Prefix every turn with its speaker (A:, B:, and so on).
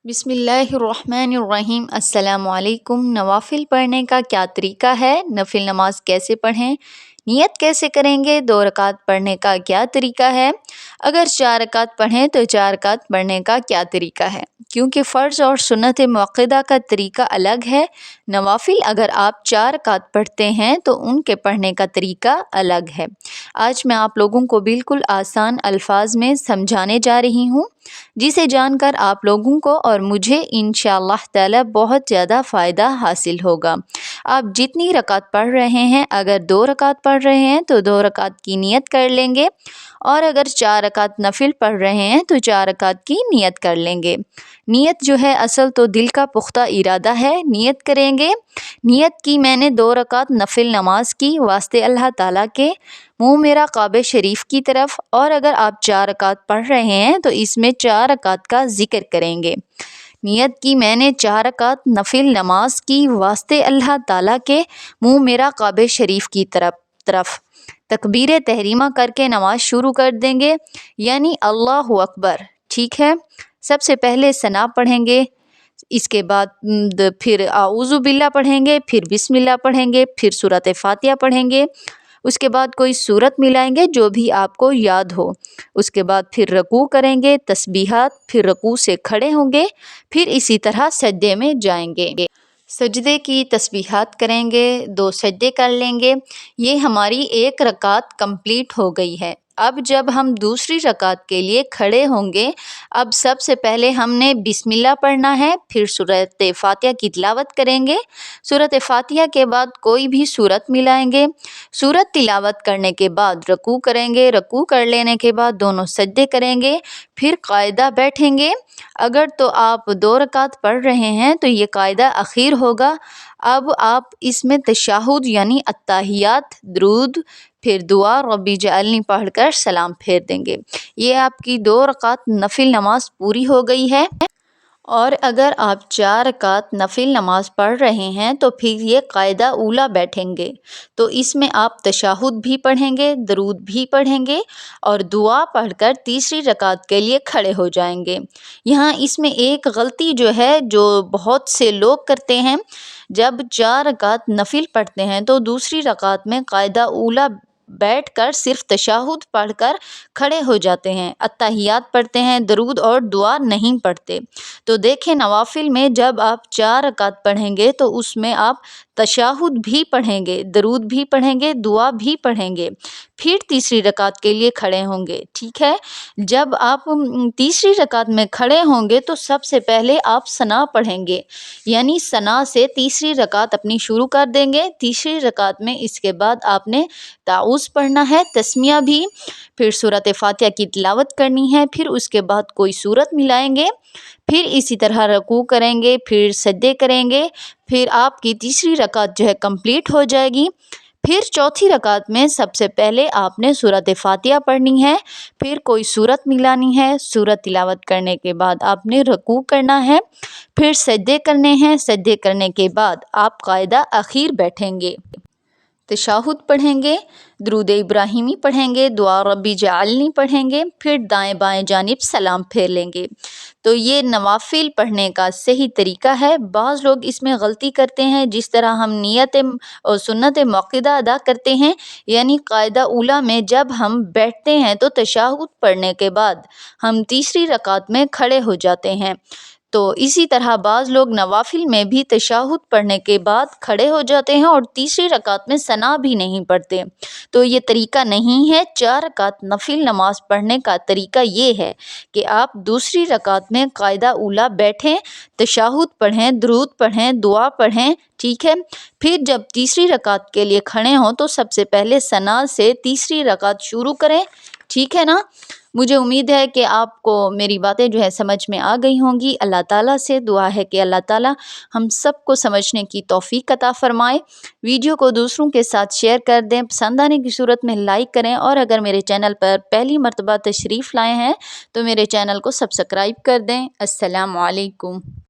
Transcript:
A: بسم اللہ الرحمن الرحیم۔ السلام علیکم۔ نوافل پڑھنے کا کیا طریقہ ہے؟ نفل نماز کیسے پڑھیں؟ نیت کیسے کریں گے؟ 2 رکعت پڑھنے کا کیا طریقہ ہے؟ اگر 4 رکعت پڑھیں تو 4 رکعت پڑھنے کا کیا طریقہ ہے؟ کیونکہ فرض اور سنت موقدہ کا طریقہ الگ ہے۔ نوافل اگر آپ 4 رکعت پڑھتے ہیں تو ان کے پڑھنے کا طریقہ الگ ہے۔ آج میں آپ لوگوں کو بالکل آسان الفاظ میں سمجھانے جا رہی ہوں، جسے جان کر آپ لوگوں کو اور مجھے انشاءاللہ تعالی بہت زیادہ فائدہ حاصل ہوگا۔ آپ جتنی رکعت پڑھ رہے ہیں، اگر 2 رکعت پڑھ رہے ہیں تو 2 رکعت کی نیت کر لیں گے، اور اگر 4 رکعت نفل پڑھ رہے ہیں تو 4 رکعت کی نیت کر لیں گے۔ نیت جو ہے اصل تو دل کا پختہ ارادہ ہے۔ نیت کریں گے، نیت کی میں نے 2 رکعت نفل نماز کی واسطے اللہ تعالیٰ کے، منہ میرا کعبہ شریف کی طرف، اور اگر آپ 4 رکعت پڑھ رہے ہیں تو اس میں 4 رکعت کا ذکر کریں گے۔ نیت کی میں نے 4 رکعت نفل نماز کی واسطے اللہ تعالیٰ کے، منہ میرا کعبہ شریف کی طرف تکبیر تحریمہ کر کے نماز شروع کر دیں گے، یعنی اللہ اکبر۔ ٹھیک ہے، سب سے پہلے ثنا پڑھیں گے، اس کے بعد پھر اعوذ باللہ پڑھیں گے، پھر بسم اللہ پڑھیں گے، پھر سورۃ فاتحہ پڑھیں گے، اس کے بعد کوئی سورت ملائیں گے جو بھی آپ کو یاد ہو، اس کے بعد پھر رکوع کریں گے، تسبیحات، پھر رکوع سے کھڑے ہوں گے، پھر اسی طرح سجدے میں جائیں گے، سجدے کی تسبیحات کریں گے، 2 سجدے کر لیں گے۔ یہ ہماری 1 رکعت کمپلیٹ ہو گئی ہے۔ اب جب ہم دوسری رکعت کے لیے کھڑے ہوں گے، اب سب سے پہلے ہم نے بسم اللہ پڑھنا ہے، پھر سورۃ فاتحہ کی تلاوت کریں گے، سورۃ فاتحہ کے بعد کوئی بھی سورت ملائیں گے، سورت تلاوت کرنے کے بعد رکوع کریں گے، رکوع کر لینے کے بعد دونوں سجدے کریں گے، پھر قاعدہ بیٹھیں گے۔ اگر تو آپ 2 رکعت پڑھ رہے ہیں تو یہ قاعدہ اخیر ہوگا۔ اب آپ اس میں تشہد یعنی التحیات، درود، پھر دعا رب اجعلنی پڑھ کر سلام پھیر دیں گے۔ یہ آپ کی 2 رکعت نفل نماز پوری ہو گئی ہے۔ اور اگر آپ 4 رکعت نفل نماز پڑھ رہے ہیں تو پھر یہ قاعدہ اولیٰ بیٹھیں گے، تو اس میں آپ تشہد بھی پڑھیں گے، درود بھی پڑھیں گے، اور دعا پڑھ کر تیسری رکعت کے لیے کھڑے ہو جائیں گے۔ یہاں اس میں ایک غلطی جو ہے، جو بہت سے لوگ کرتے ہیں، جب 4 رکعت نفل پڑھتے ہیں تو دوسری رکعت میں قاعدہ اولیٰ بیٹھ کر صرف تشہد پڑھ کر کھڑے ہو جاتے ہیں، التحیات پڑھتے ہیں، درود اور دعا نہیں پڑھتے۔ تو دیکھیں، نوافل میں جب آپ 4 رکعت پڑھیں گے تو اس میں آپ تشہد بھی پڑھیں گے، درود بھی پڑھیں گے، دعا بھی پڑھیں گے، پھر تیسری رکعت کے لیے کھڑے ہوں گے۔ ٹھیک ہے، جب آپ تیسری رکعت میں کھڑے ہوں گے تو سب سے پہلے آپ ثنا پڑھیں گے، یعنی ثنا سے تیسری رکعت اپنی شروع کر دیں گے۔ تیسری رکعت میں اس کے بعد آپ نے تعوذ پڑھنا ہے، تسمیہ بھی، پھر سورۃ فاتحہ کی تلاوت کرنی ہے، پھر اس کے بعد کوئی سورت ملائیں گے، پھر اسی طرح رکوع کریں گے، پھر سجدے کریں گے، پھر آپ کی تیسری رکعت جو ہے کمپلیٹ ہو جائے گی۔ پھر چوتھی رکعت میں سب سے پہلے آپ نے سورۃ فاتحہ پڑھنی ہے، پھر کوئی سورت ملانی ہے، سورت تلاوت کرنے کے بعد آپ نے رکوع کرنا ہے، پھر سجدے کرنے ہیں، سجدے کرنے کے بعد آپ قاعدہ اخیر بیٹھیں گے، تشہد پڑھیں گے، درود ابراہیمی پڑھیں گے، دعا رب اجعلنی پڑھیں گے، پھر دائیں بائیں جانب سلام پھیر لیں گے۔ تو یہ نوافل پڑھنے کا صحیح طریقہ ہے۔ بعض لوگ اس میں غلطی کرتے ہیں، جس طرح ہم نیت اور سنت موقدہ ادا کرتے ہیں، یعنی قاعدہ اولیٰ میں جب ہم بیٹھتے ہیں تو تشہد پڑھنے کے بعد ہم تیسری رکعت میں کھڑے ہو جاتے ہیں، تو اسی طرح بعض لوگ نوافل میں بھی تشہد پڑھنے کے بعد کھڑے ہو جاتے ہیں اور تیسری رکعت میں ثنا بھی نہیں پڑھتے۔ تو یہ طریقہ نہیں ہے۔ 4 رکعت نفل نماز پڑھنے کا طریقہ یہ ہے کہ آپ دوسری رکعت میں قاعدہ اولیٰ بیٹھیں، تشہد پڑھیں، درود پڑھیں، دعا پڑھیں، ٹھیک ہے، پھر جب تیسری رکعت کے لیے کھڑے ہوں تو سب سے پہلے ثنا سے تیسری رکعت شروع کریں۔ ٹھیک ہے نا؟ مجھے امید ہے کہ آپ کو میری باتیں جو ہے سمجھ میں آ گئی ہوں گی۔ اللہ تعالیٰ سے دعا ہے کہ اللہ تعالیٰ ہم سب کو سمجھنے کی توفیق عطا فرمائے۔ ویڈیو کو دوسروں کے ساتھ شیئر کر دیں، پسند آنے کی صورت میں لائک کریں، اور اگر میرے چینل پر پہلی مرتبہ تشریف لائے ہیں تو میرے چینل کو سبسکرائب کر دیں۔ السلام علیکم۔